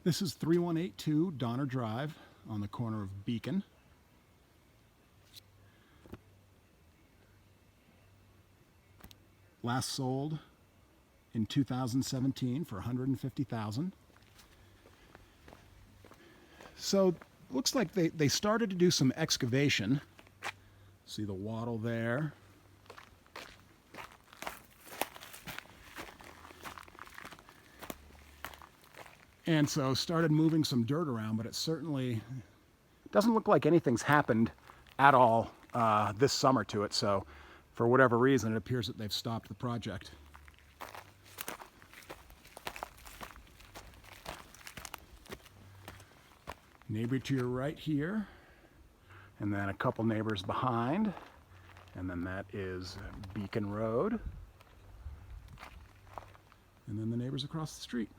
This is 3182 Donner Drive on the corner of Beacon. Last sold in 2017 for $150,000. So looks like they started to do some excavation. See the wattle there. And so started moving some dirt around, but it certainly doesn't look like anything's happened at all this summer to it. So for whatever reason, it appears that they've stopped the project. Neighbor to your right here, and then a couple neighbors behind, and then that is Beacon Road, and then the neighbors across the street.